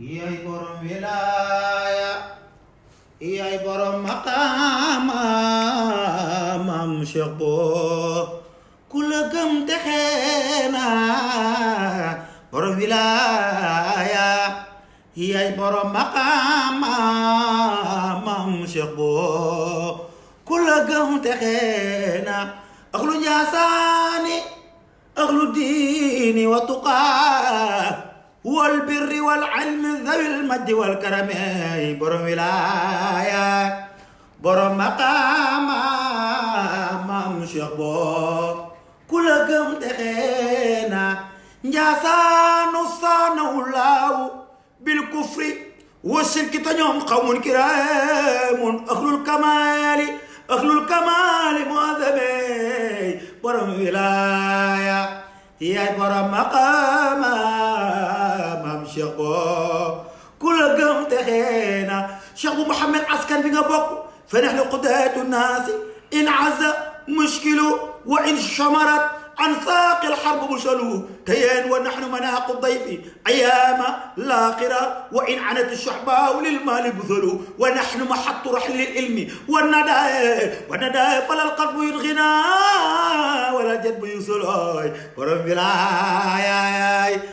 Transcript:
yaay borom wilaaya yaay borom maqaama maam Cheikh boo ku la gëm texe na borom wilaaya yaay borom maqaama maam Cheikh boo ku la gëm texe na axlu Njaasani axlu diini wa tuqaa والبر والعلم ذوي المجد والكرم برم ولاية برم مقام مام Cheikh boo كل قم تخينا نجاسان صانه الله بالكفر والشرك تنيوم قوم كرام أخل الكمال مؤذبي برم ولاية يا برم مقام Cheikh boo ku la gëm texeena Cheikh bu Mouhamed askan bi nga bokk fa nahnu qudaatu naasi in azza mushkilu wa in shamarat an saaqi alxarb bushalu tayeen wa nahnu manaaqu dayfi ayaama laaxira wa in anat shuxbaa lilmaali busalu wa nahnu maxattu raxli lilmi wa nadaa fala alqalbu yudgina wala jadbu yusul borom wilaaya